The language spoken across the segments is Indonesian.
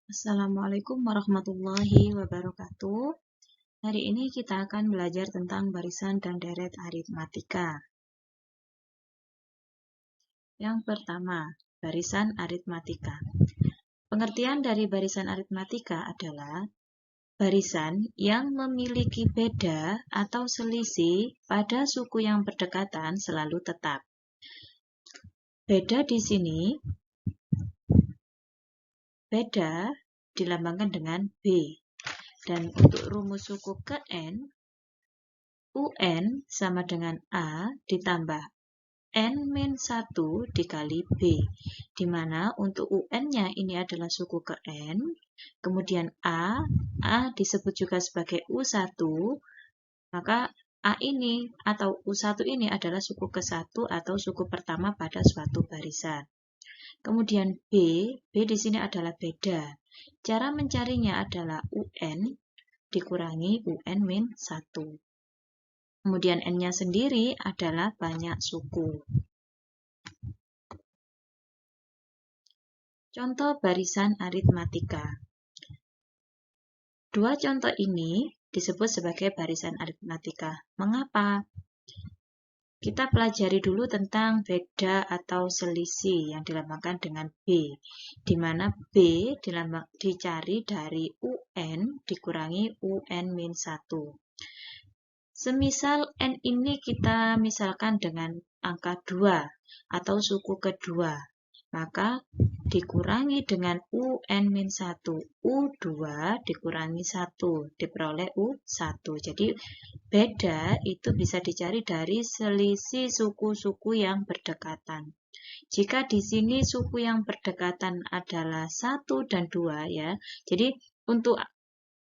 Assalamualaikum warahmatullahi wabarakatuh. Hari ini kita akan belajar tentang barisan dan deret aritmatika. Yang pertama, barisan aritmatika. Pengertian dari barisan aritmatika adalah barisan yang memiliki beda atau selisih pada suku yang berdekatan selalu tetap. Beda di sini, beda dilambangkan dengan B. Dan untuk rumus suku ke N, UN sama dengan A ditambah N-1 dikali B, di mana untuk UN-nya ini adalah suku ke N, kemudian A disebut juga sebagai U1, maka A ini atau U1 ini adalah suku ke-1 atau suku pertama pada suatu barisan. Kemudian B di sini adalah beda. Cara mencarinya adalah UN dikurangi UN-1. Kemudian N-nya sendiri adalah banyak suku. Contoh barisan aritmatika. Dua contoh ini disebut sebagai barisan aritmatika. Mengapa? Kita pelajari dulu tentang beda atau selisih yang dilambangkan dengan B, di mana B dicari dari UN dikurangi UN-1. Semisal N ini kita misalkan dengan angka 2 atau suku kedua, maka dikurangi dengan UN-1. U2 dikurangi 1, diperoleh U1. Jadi beda itu bisa dicari dari selisih suku-suku yang berdekatan. Jika di sini suku yang berdekatan adalah 1 dan 2 ya. Jadi untuk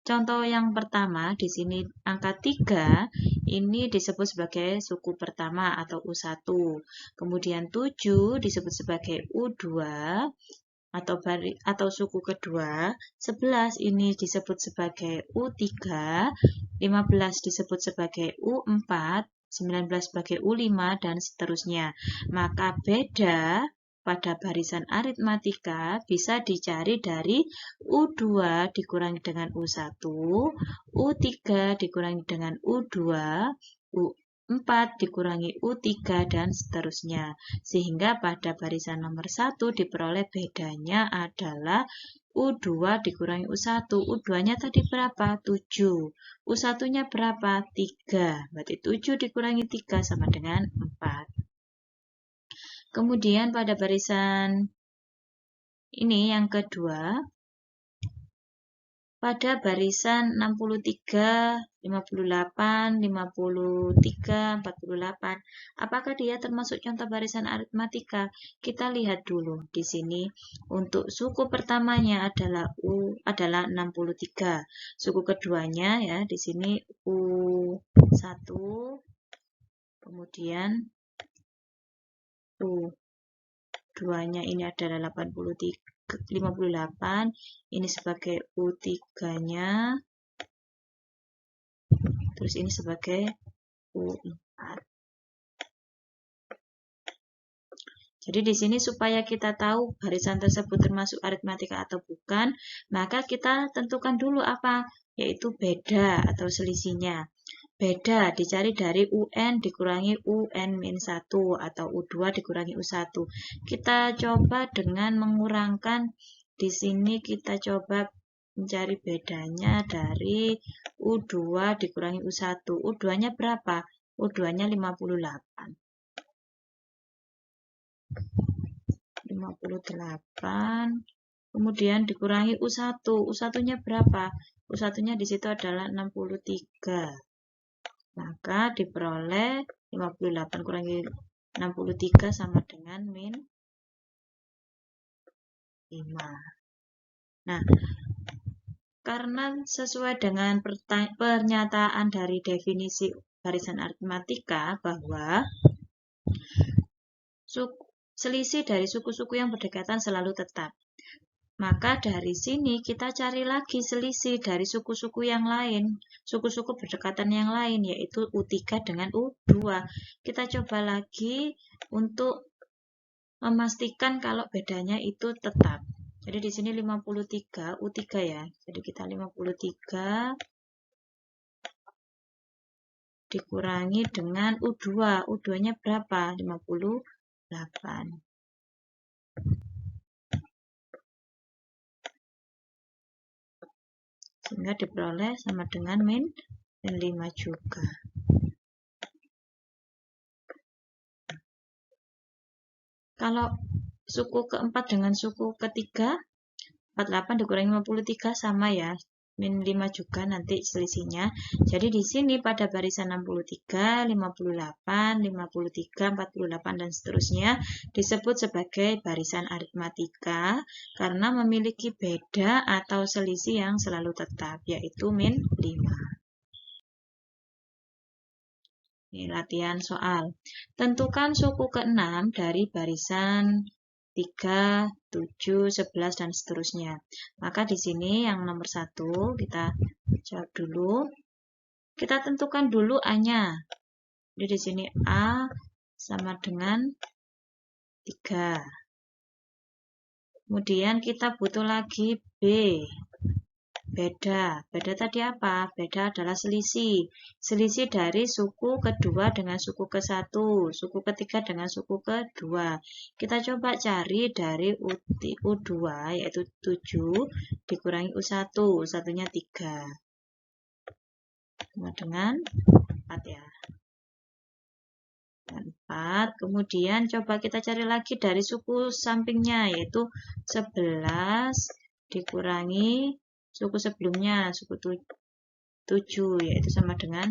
contoh yang pertama, di sini angka 3 ini disebut sebagai suku pertama atau U1. Kemudian 7 disebut sebagai U2 atau suku kedua. 11 ini disebut sebagai U3, 15 disebut sebagai U4, 19 sebagai U5 dan seterusnya. Maka beda pada barisan aritmatika bisa dicari dari U2 dikurangi dengan U1, U3 dikurangi dengan U2, U4 dikurangi U3 dan seterusnya. Sehingga pada barisan nomor 1 diperoleh bedanya adalah U2 dikurangi U1. U2-nya tadi berapa? 7. U1-nya berapa? 3. Berarti 7 dikurangi 3 sama dengan 4. Kemudian pada barisan ini yang kedua, pada barisan 63, 58, 53, 48, apakah dia termasuk contoh barisan aritmatika? Kita lihat dulu di sini. Untuk suku pertamanya adalah 63. Suku keduanya ya di sini U1, kemudian U2-nya ini adalah 58, ini sebagai U3-nya, terus ini sebagai U4. Jadi di sini supaya kita tahu barisan tersebut termasuk aritmatika atau bukan, maka kita tentukan dulu apa? Yaitu beda atau selisihnya. Beda dicari dari UN dikurangi UN-1 atau U2 dikurangi U1. Kita coba dengan mengurangkan, di sini kita coba mencari bedanya dari U2 dikurangi U1. U2-nya berapa? U2-nya 58. 58. Kemudian dikurangi U1. U1-nya berapa? U1-nya di situ adalah 63. Maka diperoleh 58 kurangi 63 sama dengan min 5. Nah, karena sesuai dengan pernyataan dari definisi barisan aritmatika bahwa selisih dari suku-suku yang berdekatan selalu tetap. Maka dari sini kita cari lagi selisih dari suku-suku yang lain, suku-suku berdekatan yang lain, yaitu U3 dengan U2. Kita coba lagi untuk memastikan kalau bedanya itu tetap. Jadi di sini 53, U3 ya. Jadi kita 53 dikurangi dengan U2. U2-nya berapa? 58. Sehingga diperoleh sama dengan min 5 juga. Kalau suku keempat dengan suku ketiga, 48 dikurangi 53 sama ya, min 5 juga nanti selisihnya. Jadi di sini pada barisan 63, 58, 53, 48 dan seterusnya disebut sebagai barisan aritmatika karena memiliki beda atau selisih yang selalu tetap, yaitu min 5. Ini latihan soal. Tentukan suku ke-6 dari barisan 3, 7, 11, dan seterusnya. Maka di sini yang nomor 1 kita jawab dulu. Kita tentukan dulu A-nya. Jadi di sini A sama dengan 3. Kemudian kita butuh lagi B. Beda tadi apa? Beda adalah selisih. Selisih dari suku kedua dengan suku ke-1, suku ketiga dengan suku kedua. Kita coba cari dari U2, yaitu 7, dikurangi U1. U1-nya 3. Sama dengan 4 ya. 4. Kemudian coba kita cari lagi dari suku sampingnya, yaitu 11 dikurangi suku sebelumnya, suku 7, yaitu sama dengan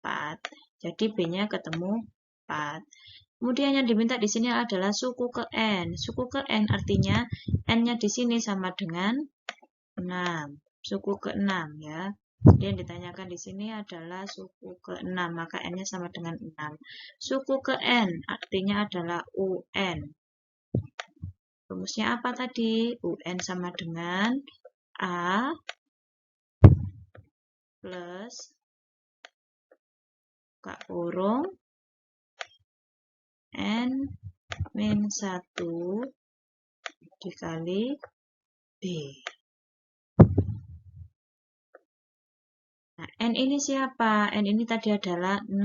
4. Jadi B-nya ketemu 4. Kemudian yang diminta di sini adalah suku ke N. Suku ke N artinya N-nya di sini sama dengan 6. Suku ke 6 ya. Jadi yang ditanyakan di sini adalah suku ke 6, maka N-nya sama dengan 6. Suku ke N artinya adalah UN. Rumusnya apa tadi? UN sama dengan A plus buka kurung N min 1 dikali B. Nah, N ini siapa? N ini tadi adalah 6.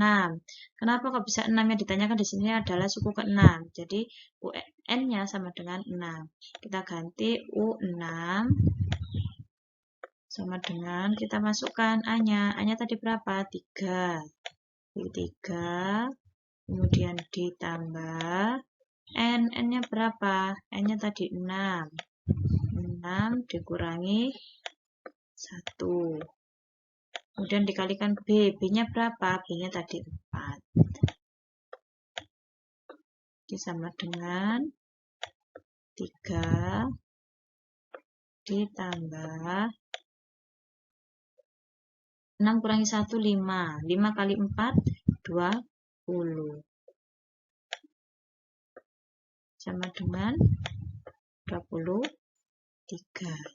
Kenapa kok bisa 6 yang ditanyakan di sini adalah suku ke-6. Jadi UN-nya sama dengan 6. Kita ganti U6 sama dengan kita masukkan A-nya. A-nya tadi berapa? 3. U3 kemudian ditambah N. N-nya berapa? N-nya tadi 6. 6 dikurangi 1. Kemudian dikalikan B. B-nya berapa? B-nya tadi 4. Jadi sama dengan 3 ditambah 6 kurangi 1, 5. 5 kali 4, 20. Sama dengan 23.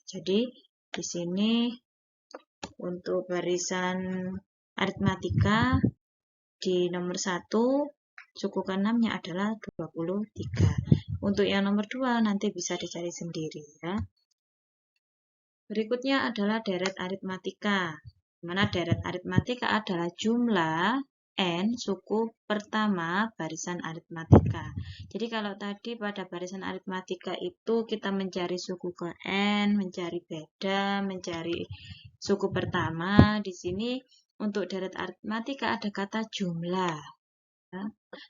Jadi di sini untuk barisan aritmatika di nomor 1 suku ke-6-nya adalah 23. Untuk yang nomor 2 nanti bisa dicari sendiri ya. Berikutnya adalah deret aritmatika. Mana deret aritmatika adalah jumlah N suku pertama barisan aritmatika. Jadi kalau tadi pada barisan aritmatika itu kita mencari suku ke N, mencari beda, mencari suku pertama. Di sini untuk deret aritmatika ada kata jumlah. Ya.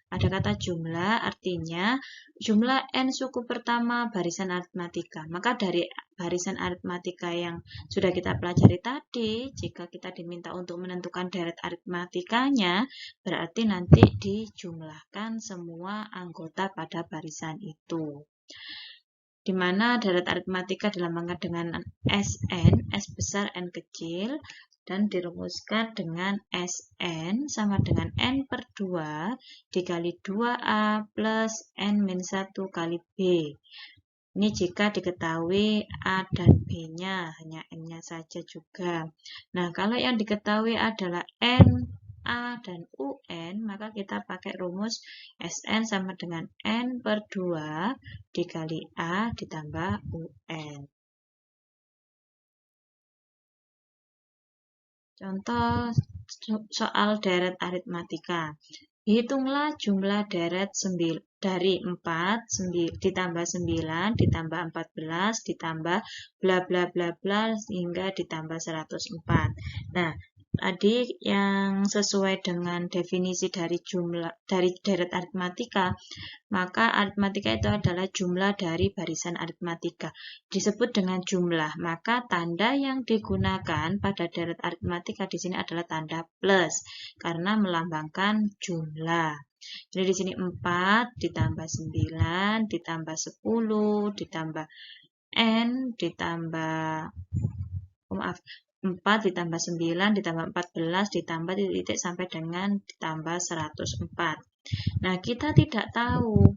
Ada kata jumlah artinya jumlah N suku pertama barisan aritmatika. Maka dari barisan aritmatika yang sudah kita pelajari tadi, jika kita diminta untuk menentukan deret aritmatikanya, berarti nanti dijumlahkan semua anggota pada barisan itu. Di mana deret aritmatika dilambangkan dengan Sn, S besar, N kecil, dan dirumuskan dengan Sn sama dengan N per 2 dikali 2A plus N min 1 kali B. Ini jika diketahui A dan B-nya, hanya N-nya saja juga. Nah, kalau yang diketahui adalah N A dan UN, maka kita pakai rumus SN sama dengan N per 2 dikali A ditambah UN. Contoh soal deret aritmatika. Hitunglah jumlah deret dari 4 ditambah 9 ditambah 14 ditambah bla bla bla bla hingga ditambah 104. Nah, tadi yang sesuai dengan definisi dari deret aritmatika, maka aritmatika itu adalah jumlah dari barisan aritmatika. Disebut dengan jumlah, maka tanda yang digunakan pada deret aritmatika di sini adalah tanda plus karena melambangkan jumlah. Jadi di sini 4 ditambah 9 ditambah 10 ditambah N ditambah 4 ditambah 9 ditambah 14 ditambah titik sampai dengan ditambah 104. Nah, kita tidak tahu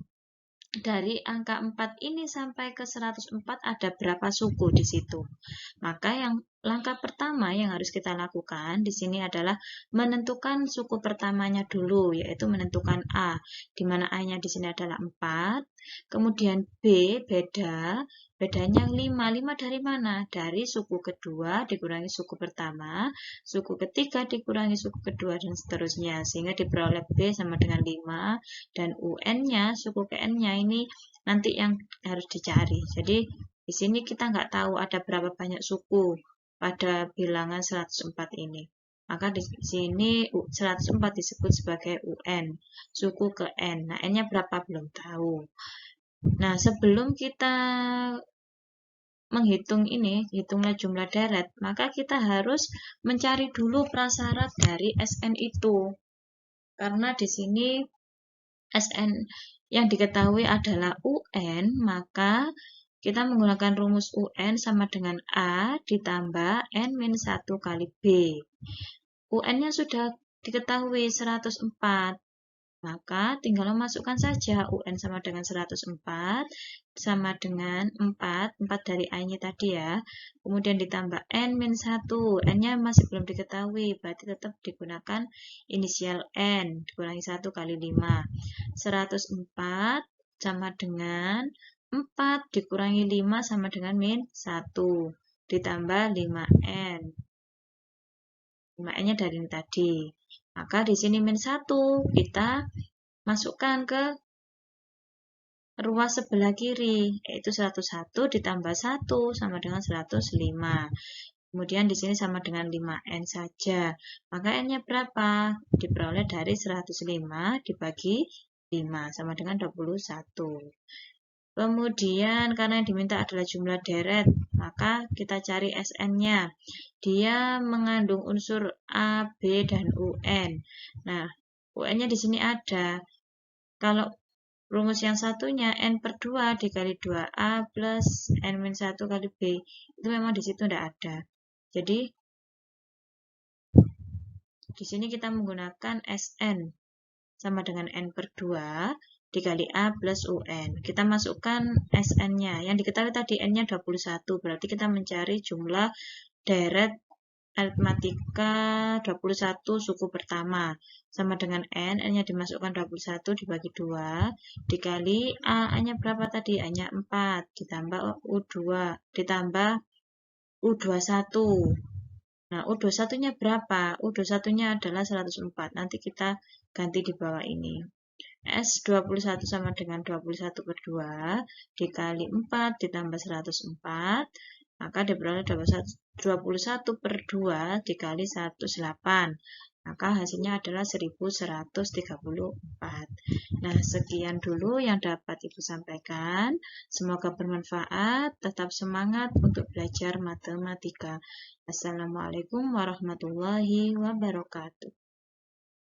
dari angka 4 ini sampai ke 104 ada berapa suku di situ. Maka yang langkah pertama yang harus kita lakukan di sini adalah menentukan suku pertamanya dulu, yaitu menentukan A, di mana A-nya di sini adalah 4. Kemudian B, bedanya 5. 5 dari mana? Dari suku kedua dikurangi suku pertama, suku ketiga dikurangi suku kedua, dan seterusnya. Sehingga diperoleh B sama dengan 5, dan UN-nya, suku ke N-nya ini nanti yang harus dicari. Jadi, di sini kita nggak tahu ada berapa banyak suku pada bilangan 104 ini. Maka di sini 104 disebut sebagai UN, suku ke N. Nah, N-nya berapa belum tahu. Nah, sebelum kita menghitung ini, hitunglah jumlah deret, maka kita harus mencari dulu prasyarat dari SN itu. Karena di sini SN yang diketahui adalah UN, maka kita menggunakan rumus UN sama dengan A ditambah N-1 kali B. UN-nya sudah diketahui 104. Maka tinggal memasukkan saja UN sama dengan 104 sama dengan 4 dari I-nya tadi ya. Kemudian ditambah N-1. N-nya masih belum diketahui, berarti tetap digunakan inisial N dikurangi 1 kali 5. 104 sama dengan 4 dikurangi 5 sama dengan min 1 ditambah 5N. 5N-nya dari ini tadi. Maka di sini min 1 kita masukkan ke ruas sebelah kiri, yaitu 101 ditambah 1 sama dengan 105. Kemudian di sini sama dengan 5N saja. Maka N-nya berapa? Diperoleh dari 105 dibagi 5 sama dengan 21. Kemudian karena yang diminta adalah jumlah deret, maka kita cari SN-nya. Dia mengandung unsur A, B, dan UN. Nah, UN-nya di sini ada. Kalau rumus yang satunya N per 2 dikali 2A plus N-1 kali B, itu memang di situ tidak ada. Jadi, di sini kita menggunakan SN sama dengan N per 2 dikali A plus UN. Kita masukkan SN-nya. Yang diketahui tadi N-nya 21. Berarti kita mencari jumlah deret aritmatika 21 suku pertama. Sama dengan N, N-nya dimasukkan 21 dibagi 2. Dikali A-nya berapa tadi? A-nya 4. Ditambah U2. Ditambah U21. Nah, U21-nya berapa? U21-nya adalah 104. Nanti kita ganti di bawah ini. S21 sama dengan 21 per 2 dikali 4 ditambah 104, maka diperoleh 21 per 2 dikali 108. Maka hasilnya adalah 1134. Nah, sekian dulu yang dapat Ibu sampaikan. Semoga bermanfaat. Tetap semangat untuk belajar matematika. Assalamualaikum warahmatullahi wabarakatuh.